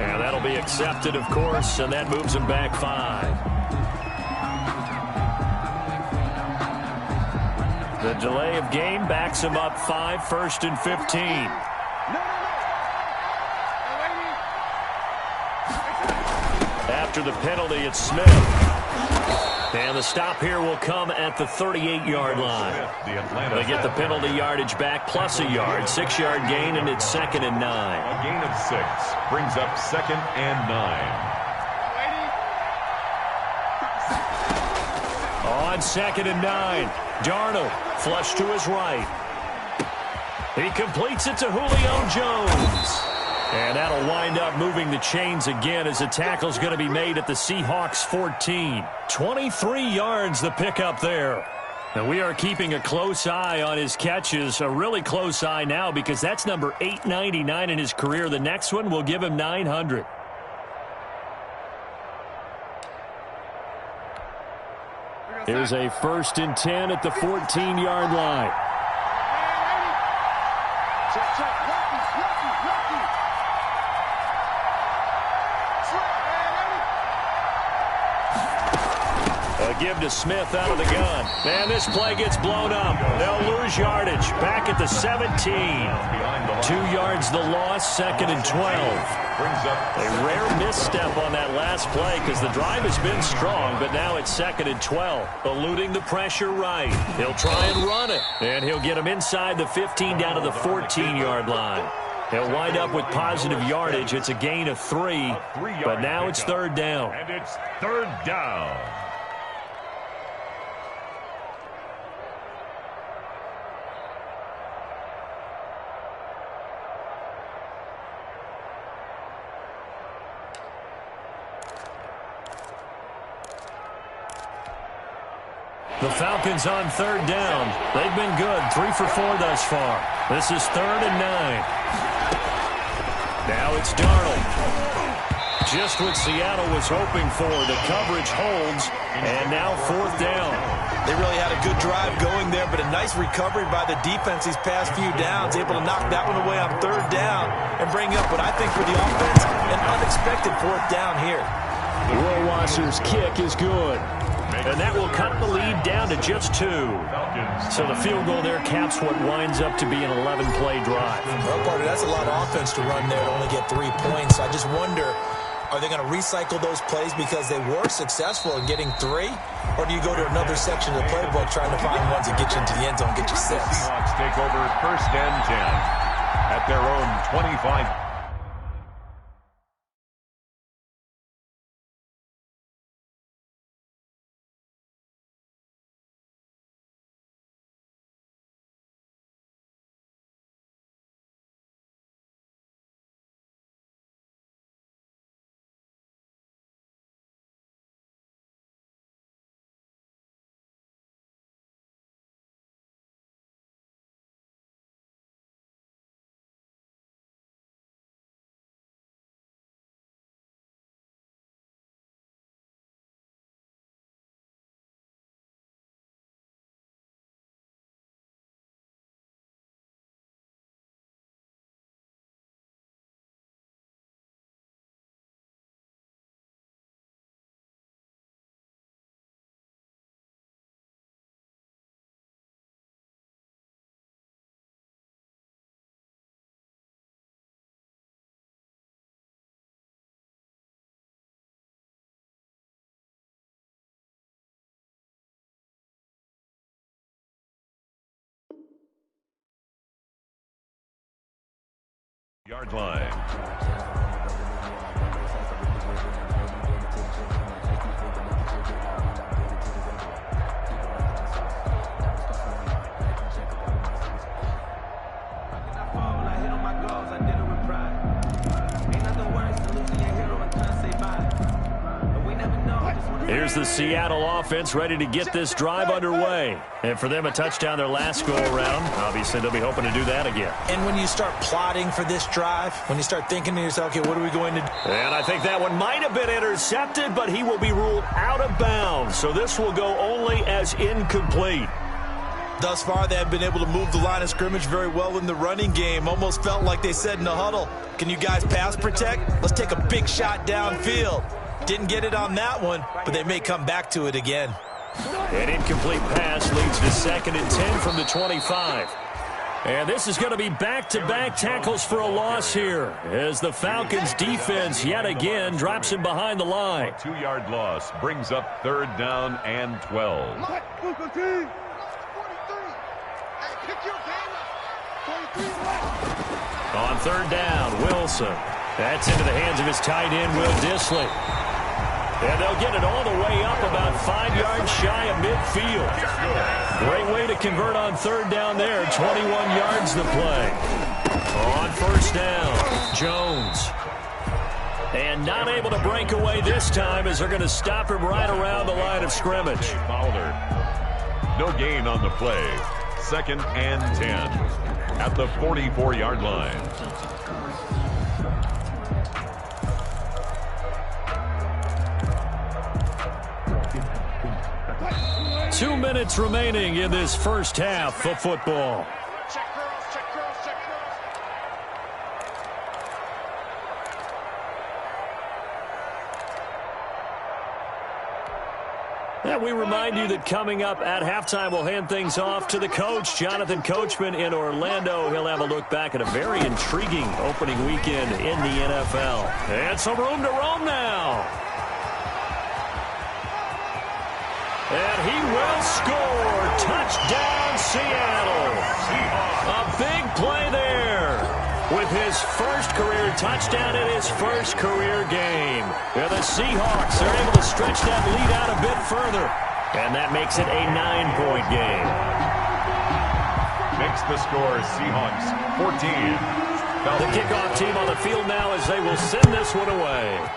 And that'll be accepted, of course, and that moves him back 5. The delay of game backs him up 5, 1st and 15. After the penalty, it's Smith. And the stop here will come at the 38-yard line. They get the penalty yardage back plus a yard. 6-yard gain, and it's 2nd and 9. A gain of 6 brings up 2nd and 9. On 2nd and 9, Darnold flush to his right. He completes it to Julio Jones. And that'll wind up moving the chains again as the tackle's going to be made at the Seahawks 14. 23 yards the pickup there. And we are keeping a close eye on his catches, a really close eye now because that's number 899 in his career. The next one will give him 900. Here's a 1st and 10 at the 14-yard line. Give to Smith out of the gun. And this play gets blown up. They'll lose yardage. Back at the 17. 2 yards the loss, 2nd and 12. A rare misstep on that last play because the drive has been strong, but now it's 2nd and 12. Eluding the pressure right. He'll try and run it. And he'll get him inside the 15 down to the 14-yard line. He'll wind up with positive yardage. It's a gain of 3, but now it's 3rd down. And it's 3rd down. The Falcons on 3rd down. They've been good, 3 for 4 thus far. This is 3rd and 9. Now it's Darnold. Just what Seattle was hoping for. The coverage holds, and now 4th down. They really had a good drive going there, but a nice recovery by the defense these past few downs, able to knock that one away on 3rd down and bring up what I think for the offense, an unexpected 4th down here. Rohrwasser's kick is good. And that will cut the lead down to just 2. So the field goal there caps what winds up to be an 11-play drive. Well, Carter, that's a lot of offense to run there to only get 3 points. I just wonder, are they going to recycle those plays because they were successful in getting 3? Or do you go to another section of the playbook trying to find ones that get you into the end zone, get you 6? Seahawks take over 1st and 10 at their own 25. Yard line. Here's the Seattle offense ready to get this drive underway. And for them, a touchdown their last go-around. Obviously, they'll be hoping to do that again. And when you start plotting for this drive, when you start thinking to yourself, okay, what are we going to do? And I think that one might have been intercepted, but he will be ruled out of bounds. So this will go only as incomplete. Thus far, they have been able to move the line of scrimmage very well in the running game. Almost felt like they said in the huddle, can you guys pass protect? Let's take a big shot downfield. Didn't get it on that one, but they may come back to it again. An incomplete pass leads to 2nd and 10 from the 25. And this is going to be back-to-back tackles for a loss here as the Falcons defense yet again drops him behind the line. A 2-yard loss brings up 3rd down and 12. On 3rd down, Wilson. That's into the hands of his tight end, Will Dissly. And they'll get it all the way up about 5 yards shy of midfield. Great way to convert on 3rd down there. 21 yards the play. On 1st down, Jones. And not able to break away this time as they're going to stop him right around the line of scrimmage. Fowler. No gain on the play. 2nd and 10 at the 44-yard line. Two minutes remaining in this first half of football. And we remind you that coming up at halftime, we'll hand things off to the coach, Jonathan Coachman in Orlando. He'll have a look back at a very intriguing opening weekend in the NFL. And some room to roam now. And he will score. Touchdown, Seattle. A big play there with his first career touchdown in his first career game. And the Seahawks are able to stretch that lead out a bit further. And that makes it a 9-point game. Makes the score Seahawks 14. The kickoff team on the field now as they will send this one away.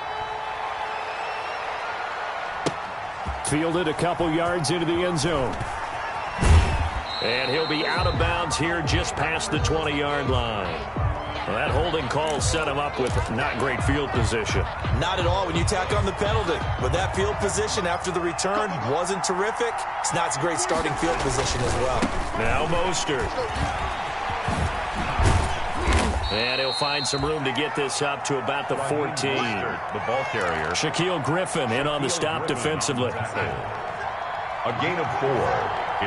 Fielded a couple yards into the end zone. And he'll be out of bounds here just past the 20-yard line. Well, that holding call set him up with not great field position. Not at all when you tack on the penalty. But that field position after the return wasn't terrific. It's not a great starting field position as well. Now Mostert. And he'll find some room to get this up to about the 14. The ball carrier. Shaquille Griffin in on the stop defensively. A gain of 4.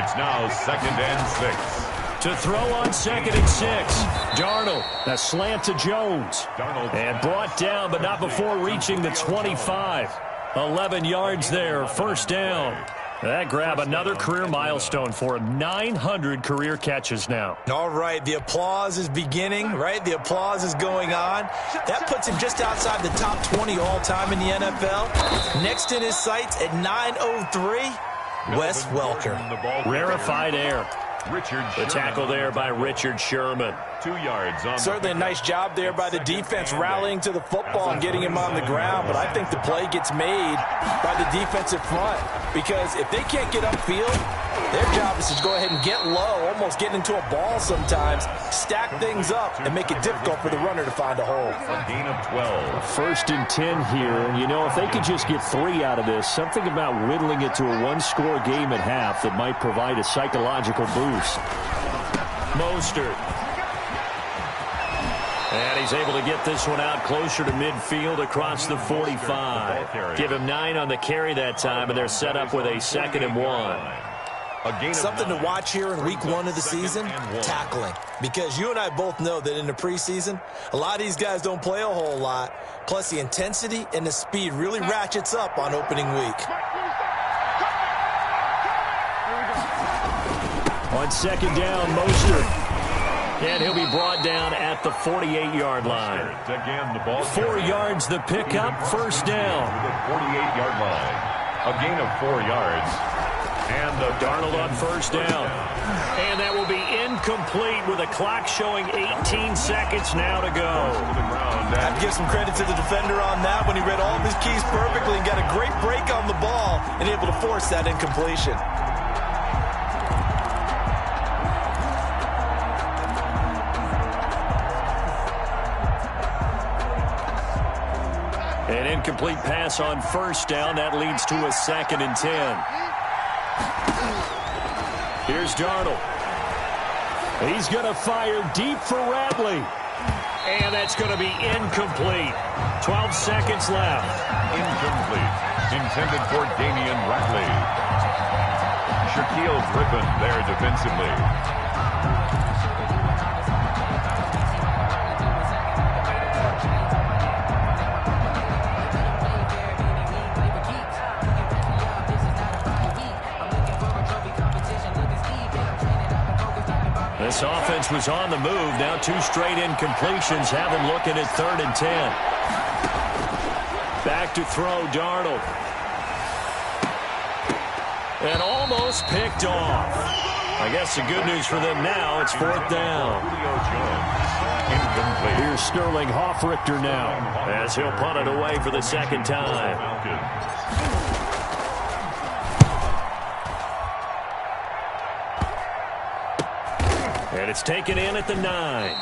It's now 2nd and 6. To throw on 2nd and 6. Darnold, a slant to Jones. And brought down, but not before reaching the 25. 11 yards there, 1st down. That grab another career milestone for him. 900 career catches now. All right, the applause is beginning, right? The applause is going on. That puts him just outside the top 20 all-time in the NFL. Next in his sights at 903, Wes Welker. Rarefied air. The tackle there by Richard Sherman. 2 yards on. Certainly a nice job there by the defense rallying to the football and getting him on the ground. But I think the play gets made by the defensive front. Because if they can't get upfield, their job is to go ahead and get low, almost get into a ball sometimes, stack things up, and make it difficult for the runner to find a hole. A gain of 12. 1st and 10 here. And, you know, if they could just get 3 out of this, something about whittling it to a one-score game at half that might provide a psychological boost. Mostert. And he's able to get this one out closer to midfield across the 45. Give him 9 on the carry that time, and they're set up with a 2nd and 1. Something to watch here in week 1 of the season, tackling. Because you and I both know that in the preseason, a lot of these guys don't play a whole lot. Plus, the intensity and the speed really ratchets up on opening week. On 2nd down, Mostert. And he'll be brought down at the 48-yard line. Again, the ball 4 yards the pickup, 1st down. To the 48-yard line. A gain of 4 yards. And the Darnold on 1st down. And that will be incomplete with a clock showing 18 seconds now to go. I have to give some credit to the defender on that when he read all of his keys perfectly and got a great break on the ball and able to force that incompletion. An incomplete pass on 1st down. That leads to a 2nd and 10. Here's Darnold. He's going to fire deep for Radley. And that's going to be incomplete. 12 seconds left. Incomplete. Intended for Damian Radley. Shaquille Griffin there defensively. This offense was on the move. Now 2 straight incompletions have him looking at 3rd and 10. Back to throw, Darnold. And almost picked off. I guess the good news for them now, it's 4th down. Here's Sterling Hoffrichter now, as he'll punt it away for the 2nd time. And it's taken in at the 9.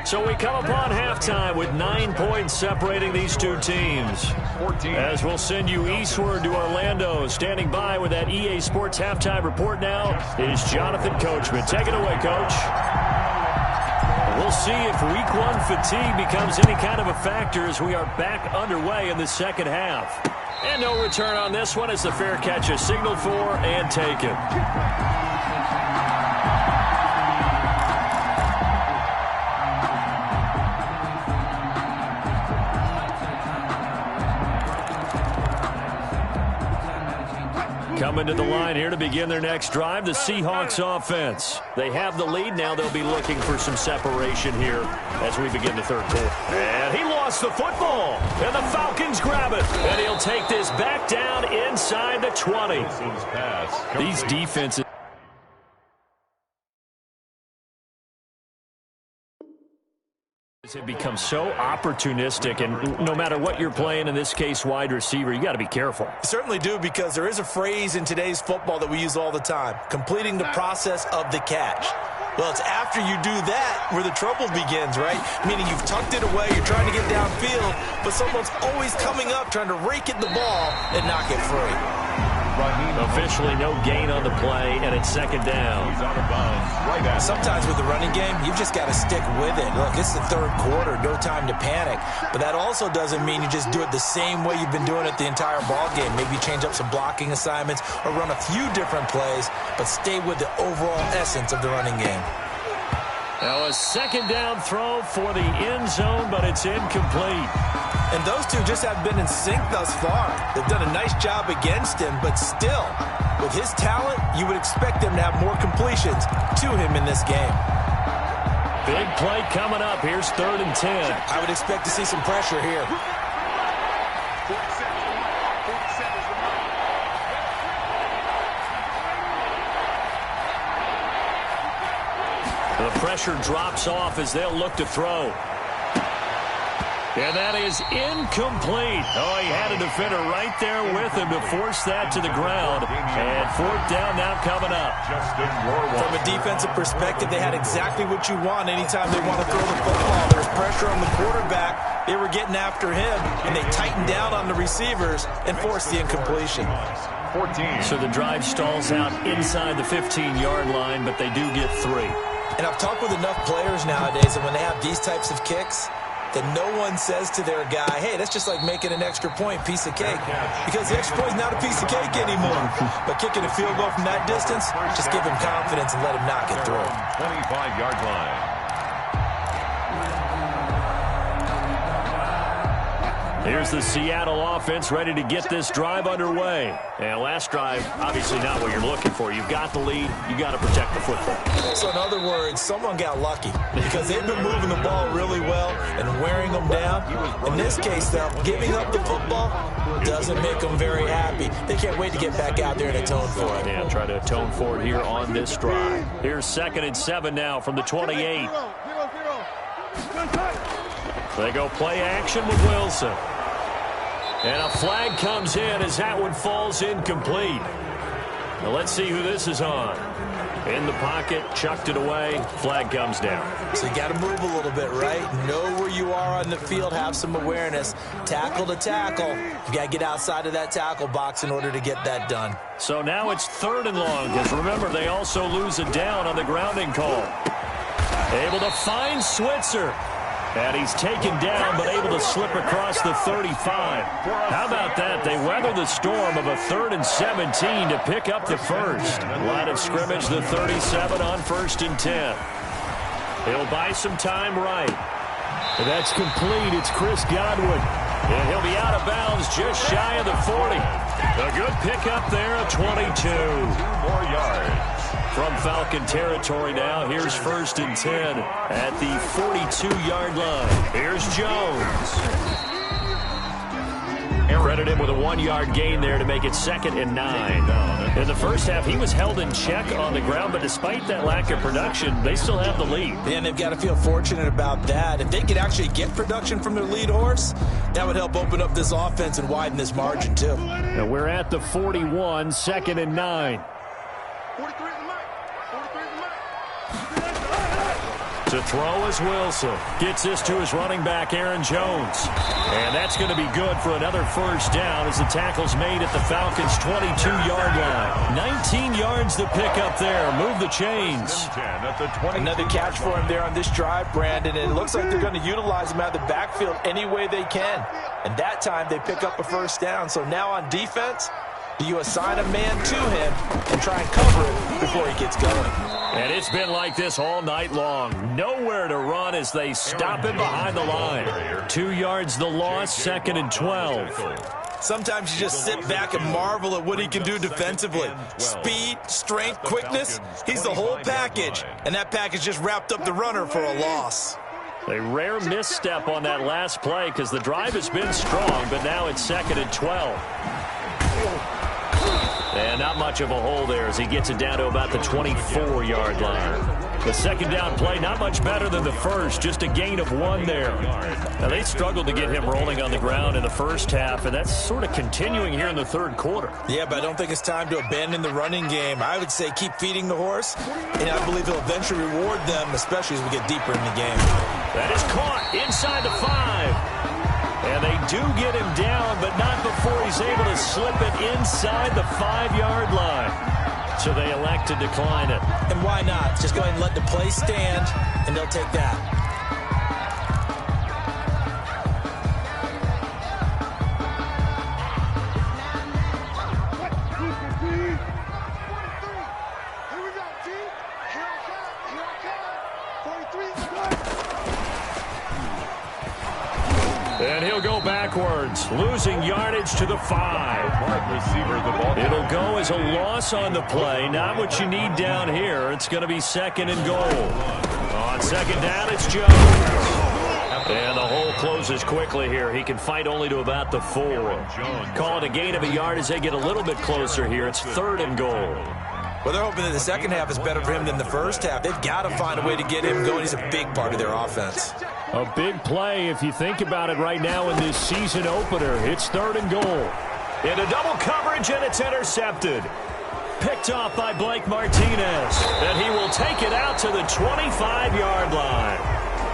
So we come upon halftime with 9 points separating these two teams. As we'll send you eastward to Orlando. Standing by with that EA Sports halftime report now is Jonathan Coachman. Take it away, Coach. We'll see if Week 1 fatigue becomes any kind of a factor as we are back underway in the second half. And no return on this one as the fair catch is signaled for and taken. Coming to the line here to begin their next drive, the Seahawks offense. They have the lead. Now they'll be looking for some separation here as we begin the 3rd quarter. And he lost the football. And the Falcons grab it. And he'll take this back down inside the 20. These defenses have become so opportunistic, and no matter what you're playing, in this case wide receiver, you got to be careful. You certainly do, because there is a phrase in today's football that we use all the time: completing the process of the catch. Well, it's after you do that where the trouble begins, right? Meaning you've tucked it away, you're trying to get downfield, but someone's always coming up trying to rake at the ball and knock it free. Officially no gain on the play, and it's 2nd down. He's out of bounds. Sometimes with the running game, you've just got to stick with it. Look, it's the 3rd quarter, no time to panic. But that also doesn't mean you just do it the same way you've been doing it the entire ball game. Maybe change up some blocking assignments or run a few different plays, but stay with the overall essence of the running game. Now a 2nd down throw for the end zone, but it's incomplete. And those two just have been in sync thus far. They've done a nice job against him, but still, with his talent, you would expect them to have more completions to him in this game. Big play coming up. Here's 3rd and 10. I would expect to see some pressure here. The pressure drops off as they'll look to throw. And that is incomplete. Oh, he had a defender right there with him to force that to the ground. And 4th down now coming up. From a defensive perspective, they had exactly what you want anytime they want to throw the football. There's pressure on the quarterback. They were getting after him, and they tightened down on the receivers and forced the incompletion. 14. So the drive stalls out inside the 15-yard line, but they do get 3. And I've talked with enough players nowadays that when they have these types of kicks, that no one says to their guy, hey, that's just like making an extra point, piece of cake. Because the extra point is not a piece of cake anymore. But kicking a field goal from that distance, just give him confidence and let him knock it through. 25-yard line. Here's the Seattle offense ready to get this drive underway. And last drive, obviously not what you're looking for. You've got the lead. You got to protect the football. So in other words, someone got lucky because they've been moving the ball really well and wearing them down. In this case, though, giving up the football doesn't make them very happy. They can't wait to get back out there and atone for it. Yeah, try to atone for it here on this drive. Here's 2nd and 7 now from the 28. They go play action with Wilson. And a flag comes in as that one falls incomplete. Now let's see who this is on. In the pocket, chucked it away, flag comes down. So you got to move a little bit, right? Know where you are on the field, have some awareness. Tackle to tackle. You got to get outside of that tackle box in order to get that done. So now it's 3rd and long, because remember, they also lose a down on the grounding call. Able to find Switzer. And he's taken down, but able to slip across the 35. How about that? They weather the storm of a 3rd and 17 to pick up the first. Line of scrimmage, the 37 on 1st and 10. He'll buy some time right. And that's complete. It's Chris Godwin. And he'll be out of bounds just shy of the 40. A good pickup there, a 22. 2 more yards. From Falcon territory now, here's 1st and 10 at the 42-yard line. Here's Jones. Credited with a 1-yard gain there to make it 2nd and 9. In the first half, he was held in check on the ground, but despite that lack of production, they still have the lead. And they've got to feel fortunate about that. If they could actually get production from their lead horse, that would help open up this offense and widen this margin, too. Now we're at the 41, 2nd and 9. To throw is Wilson. Gets this to his running back, Aaron Jones. And that's going to be good for another first down as the tackle's made at the Falcons' 22-yard line. 19 yards to pick up there. Move the chains. Another catch for him there on this drive, Brandon. And it looks like they're going to utilize him out of the backfield any way they can. And that time they pick up a first down. So now on defense, do you assign a man to him and try and cover it before he gets going? And it's been like this all night long. Nowhere to run as they stop him behind the line. 2 yards the loss, 2nd and 12. Sometimes you just sit back and marvel at what he can do defensively. Speed, strength, quickness, he's the whole package. And that package just wrapped up the runner for a loss. A rare misstep on that last play because the drive has been strong, but now it's 2nd and 12. And not much of a hole there as he gets it down to about the 24-yard line. The second down play, not much better than the first, just a gain of 1 there. Now, they struggled to get him rolling on the ground in the first half, and that's sort of continuing here in the third quarter. Yeah, but I don't think it's time to abandon the running game. I would say keep feeding the horse, and I believe he'll eventually reward them, especially as we get deeper in the game. That is caught inside the 5. And they do get him down, but not before he's able to slip it inside the 5-yard line. So they elect to decline it. And why not? Just go ahead and let the play stand, and they'll take that. And he'll go backwards, losing yardage to the 5. It'll go as a loss on the play. Not what you need down here. It's going to be 2nd and goal. On 2nd down, it's Jones. And the hole closes quickly here. He can fight only to about the 4. Call it a gain of a yard as they get a little bit closer here. It's 3rd and goal. Well, they're hoping that the second half is better for him than the first half. They've got to find a way to get him going. He's a big part of their offense. A big play, if you think about it right now in this season opener. It's 3rd and goal. Into double coverage, and it's intercepted. Picked off by Blake Martinez. And he will take it out to the 25-yard line.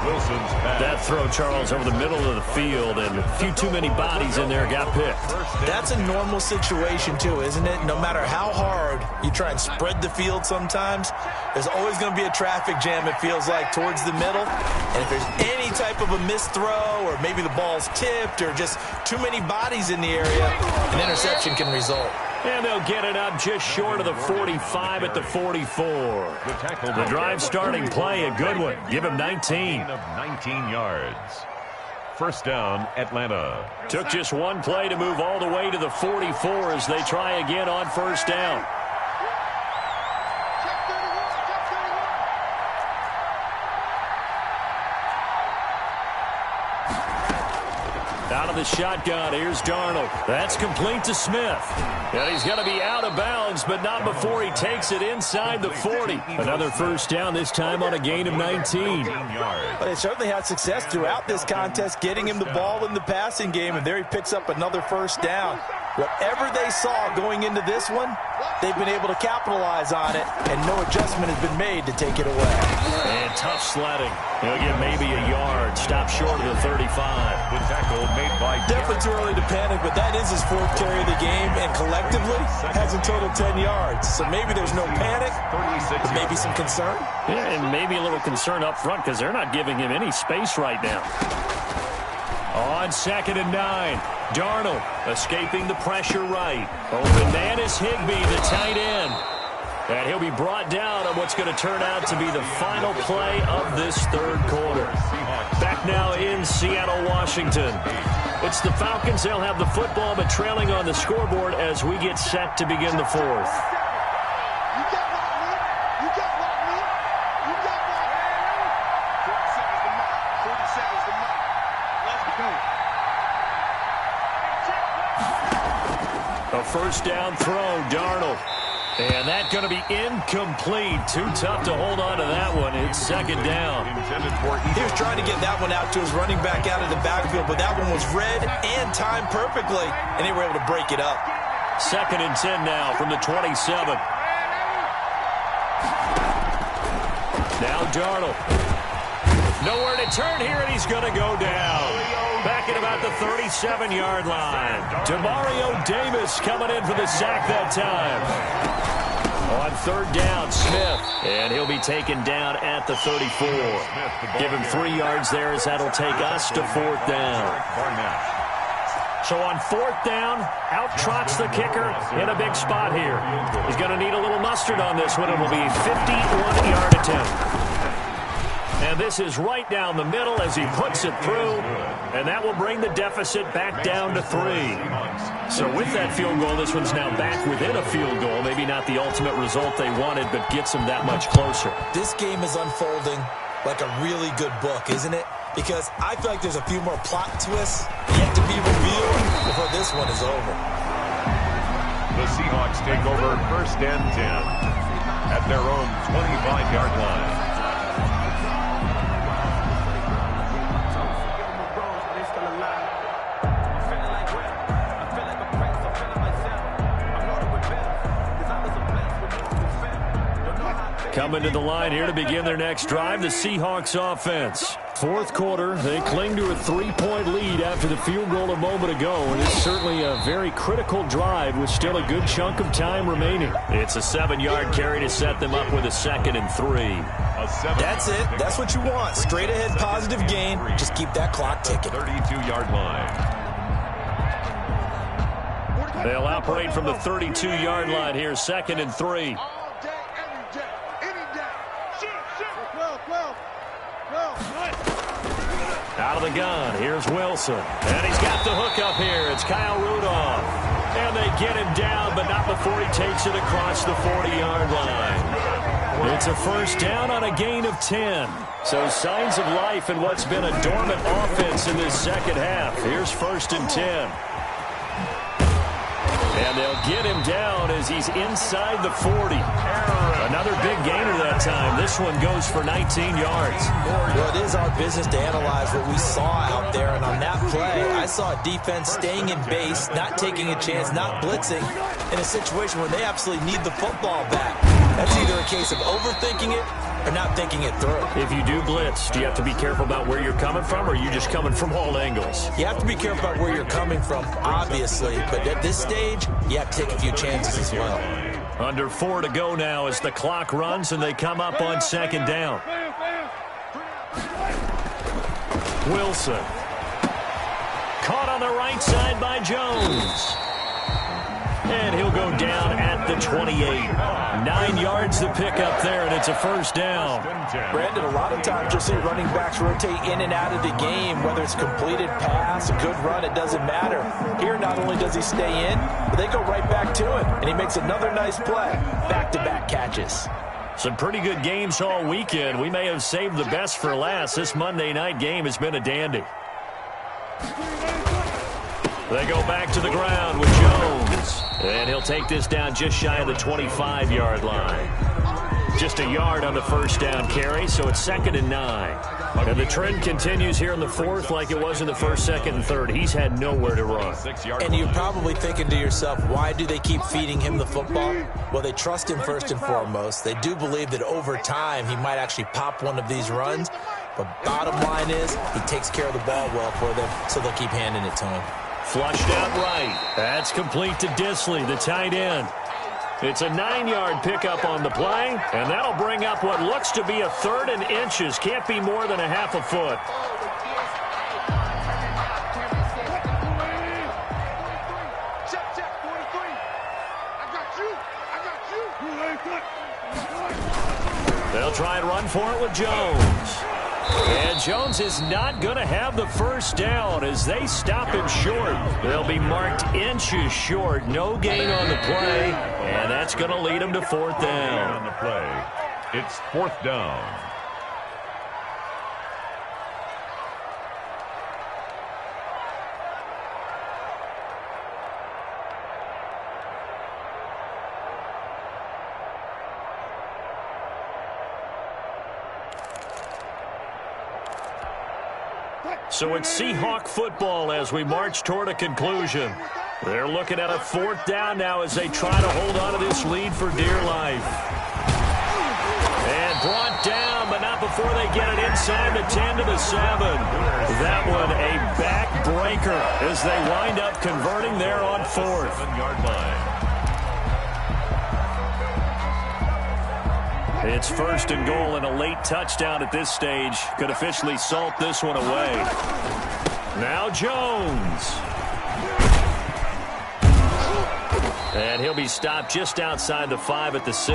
Wilson's pass. That throw, Charles, over the middle of the field, and a few too many bodies in there got picked. That's a normal situation, too, isn't it? No matter how hard you try and spread the field sometimes, there's always going to be a traffic jam, it feels like, towards the middle. And if there's any type of a missed throw, or maybe the ball's tipped, or just too many bodies in the area, an interception can result. And they'll get it up just short of the 45 at the 44. The drive starting play, a good one. Give him 19. Of 19 yards. First down, Atlanta. Took just one play to move all the way to the 44 as they try again on first down. Out of the shotgun, here's Darnold. That's complete to Smith. And he's going to be out of bounds, but not before he takes it inside the 40. Another first down, this time on a gain of 19. But they certainly had success throughout this contest, getting him the ball in the passing game, and there he picks up another first down. Whatever they saw going into this one, they've been able to capitalize on it, and no adjustment has been made to take it away. And tough sledding. He'll get maybe a yard. Stop short of the 35. The tackle made by Definitely too early to panic, but that is his fourth carry of the game, and collectively has a total 10 yards. So maybe there's no panic, but maybe some concern. Yeah, and maybe a little concern up front because they're not giving him any space right now. On 2nd and 9, Darnold escaping the pressure right. Open man is Higbee, the tight end. And he'll be brought down on what's going to turn out to be the final play of this third quarter. Back now in Seattle, Washington. It's the Falcons. They'll have the football, but trailing on the scoreboard as we get set to begin the fourth. A first down throw, Darnold. And that's going to be incomplete. Too tough to hold on to that one. It's 2nd down. He was trying to get that one out to his running back out of the backfield, but that one was read and timed perfectly, and they were able to break it up. 2nd and 10 now from the 27. Now Darnold. Nowhere to turn here, and he's going to go down. Back at about the 37-yard line. Demario Davis coming in for the sack that time. On 3rd down, Smith. And he'll be taken down at the 34. Give him 3 yards there as that'll take us to 4th down. So on 4th down, out trots the kicker in a big spot here. He's going to need a little mustard on this one. It will be a 51-yard attempt. And this is right down the middle as he puts it through. And that will bring the deficit back down to 3. So with that field goal, this one's now back within a field goal. Maybe not the ultimate result they wanted, but gets them that much closer. This game is unfolding like a really good book, isn't it? Because I feel like there's a few more plot twists yet to be revealed before this one is over. The Seahawks take over 1st and 10 at their own 25-yard line. Coming to the line here to begin their next drive, the Seahawks offense. 4th quarter, they cling to a 3-point lead after the field goal a moment ago, and it's certainly a very critical drive with still a good chunk of time remaining. It's a 7-yard carry to set them up with a 2nd and 3. That's it. That's what you want. Straight ahead positive gain. Just keep that clock ticking. 32-yard line. They'll operate from the 32-yard line here, 2nd and 3. Out of the gun, here's Wilson. And he's got the hook up here. It's Kyle Rudolph. And they get him down, but not before he takes it across the 40-yard line. It's a first down on a gain of 10. So signs of life in what's been a dormant offense in this second half. Here's 1st and 10. And they'll get him down as he's inside the 40. Another big gainer that time. This one goes for 19 yards. Well, it is our business to analyze what we saw out there. And on that play, I saw a defense staying in base, not taking a chance, not blitzing, in a situation where they absolutely need the football back. That's either a case of overthinking it or not thinking it through. If you do blitz, do you have to be careful about where you're coming from, or are you just coming from all angles? You have to be careful about where you're coming from, obviously. But at this stage, you have to take a few chances as well. Under 4 to go now as the clock runs and they come up on 2nd down. Wilson. Caught on the right side by Jones. And he'll go down at the 28. 9 yards to pick up there, and it's a first down. Brandon, a lot of times you'll see running backs rotate in and out of the game, whether it's completed pass, a good run, it doesn't matter. Here, not only does he stay in, but they go right back to him, and he makes another nice play. Back-to-back catches. Some pretty good games all weekend. We may have saved the best for last. This Monday night game has been a dandy. They go back to the ground with Jones. And he'll take this down just shy of the 25-yard line. Just a yard on the first down carry, so it's 2nd and 9. And the trend continues here in the fourth like it was in the first, second, and third. He's had nowhere to run. And you're probably thinking to yourself, why do they keep feeding him the football? Well, they trust him first and foremost. They do believe that over time he might actually pop one of these runs. But bottom line is he takes care of the ball well for them, so they'll keep handing it to him. Flushed out right. That's complete to Disley, the tight end. It's a 9-yard pickup on the play, and that'll bring up what looks to be a third and inches. Can't be more than a half a foot. They'll try and run for it with Jones. And Jones is not going to have the first down as they stop him short. They'll be marked inches short. No gain on the play, and that's going to lead them to fourth down. On the play, it's fourth down. So it's Seahawk football as we march toward a conclusion. They're looking at a fourth down now as they try to hold on to this lead for dear life. And brought down, but not before they get it inside the 10 to the 7. That one a backbreaker as they wind up converting there on fourth. 7-yard line. It's first and goal, and a late touchdown at this stage could officially salt this one away. Now Jones. And he'll be stopped just outside the 5 at the 6.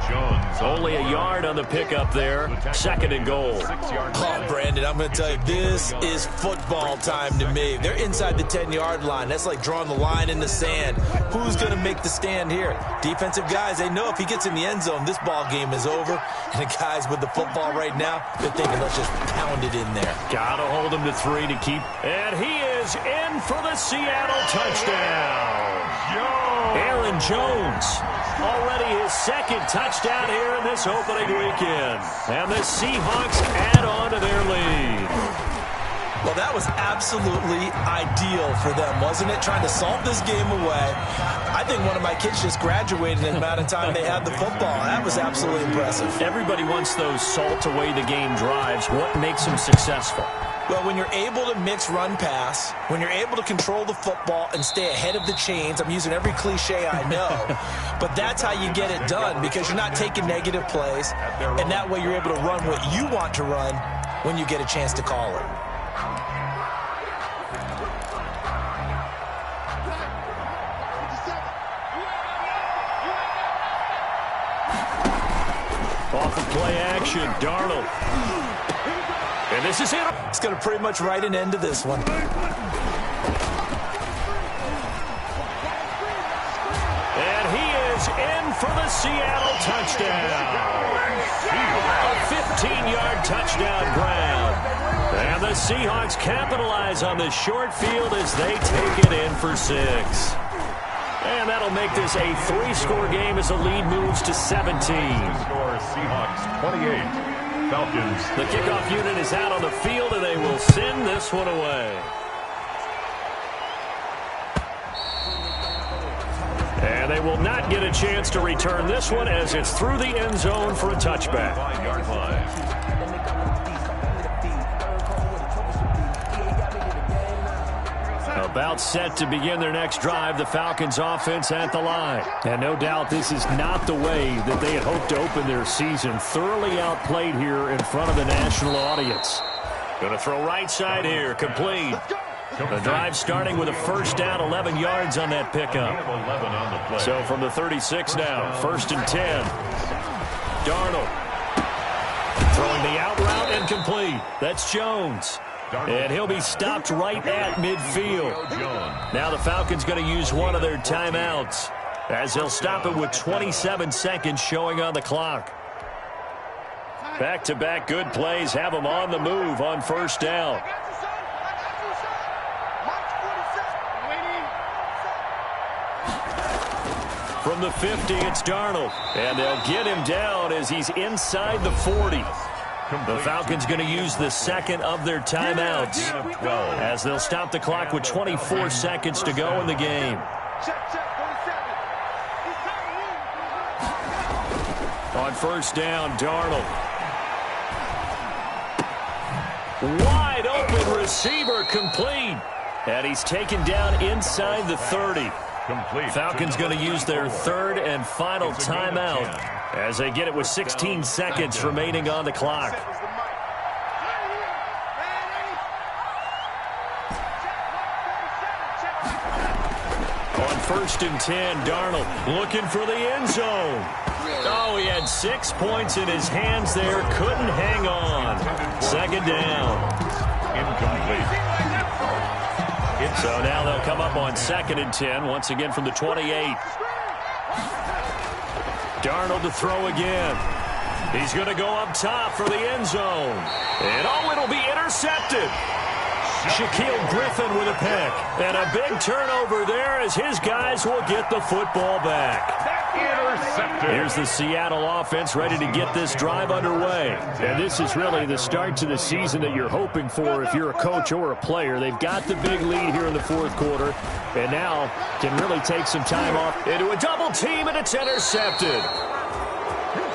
Jones Only a yard on the pickup there. Second and goal. Oh, Brandon, I'm going to tell you, this is football time to me. They're inside the 10-yard line. That's like drawing the line in the sand. Who's going to make the stand here? Defensive guys, they know if he gets in the end zone, this ball game is over. And the guys with the football right now, they're thinking, let's just pound it in there. Got to hold him to 3 to keep. And he is in for the Seattle touchdown. Aaron Jones, already his second touchdown here in this opening weekend. And the Seahawks add on to their lead. Well, that was absolutely ideal for them, wasn't it? Trying to salt this game away. I think one of my kids just graduated in the amount of time they had the football. That was absolutely impressive. Everybody wants those salt away the game drives. What makes them successful? Well, when you're able to mix run-pass, when you're able to control the football and stay ahead of the chains, I'm using every cliche I know, but that's how you get it done because you're not taking negative plays, and that way you're able to run what you want to run when you get a chance to call it. Off of play action, Darnold. And this is it. It's going to pretty much write an end to this one. And he is in for the Seattle touchdown. A 15-yard touchdown grab. And the Seahawks capitalize on this short field as they take it in for 6. And that'll make this a 3-score game as the lead moves to 17. Score Seahawks 28. Falcons. The kickoff unit is out on the field, and they will send this one away. And they will not get a chance to return this one as it's through the end zone for a touchback. 5-yard line. About set to begin their next drive, the Falcons offense at the line. And no doubt this is not the way that they had hoped to open their season. Thoroughly outplayed here in front of the national audience. Going to throw right side here, complete. The drive starting with a first down, 11 yards on that pickup. 11 on the play. So from the 36 now, first and 10. Darnold throwing the out route and complete. That's Jones. And he'll be stopped right at midfield. Now the Falcons going to use one of their timeouts as they'll stop it with 27 seconds showing on the clock. Back-to-back good plays have them on the move on first down. From the 50, it's Darnold. And they'll get him down as he's inside the 40. The Falcons going to use the second of their timeouts as they'll stop the clock with 24 seconds to go in the game. On first down, Darnold. Wide open receiver, complete. And he's taken down inside the 30. Falcons going to use their third and final timeout as they get it with 16 seconds remaining on the clock. On first and 10, Darnold looking for the end zone. Oh, he had 6 points in his hands there. Couldn't hang on. Second down. Incomplete. So now they'll come up on second and 10, once again from the 28. Darnold to throw again. He's going to go up top for the end zone. And oh, it'll be intercepted. Shaquille Griffin with a pick. And a big turnover there as his guys will get the football back. Intercepted. Here's the Seattle offense ready to get this drive underway. And this is really the start to the season that you're hoping for if you're a coach or a player. They've got the big lead here in the fourth quarter and now can really take some time off into a double team, and it's intercepted.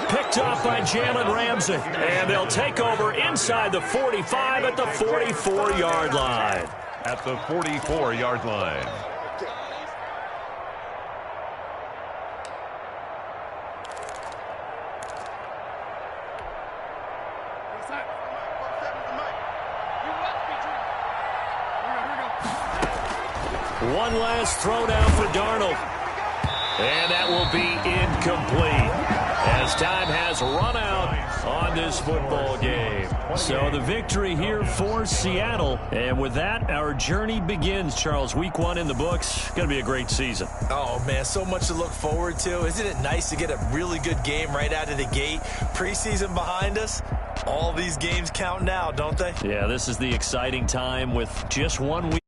Picked off by Jalen Ramsey. And they'll take over inside the 45 at the 44-yard line. At the 44-yard line. One last throw down for Darnold. And that will be incomplete as time has run out on this football game. So the victory here for Seattle. And with that, our journey begins, Charles. Week 1 in the books. Going to be a great season. Oh, man, so much to look forward to. Isn't it nice to get a really good game right out of the gate? Preseason behind us. All these games count now, don't they? Yeah, this is the exciting time with just 1 week.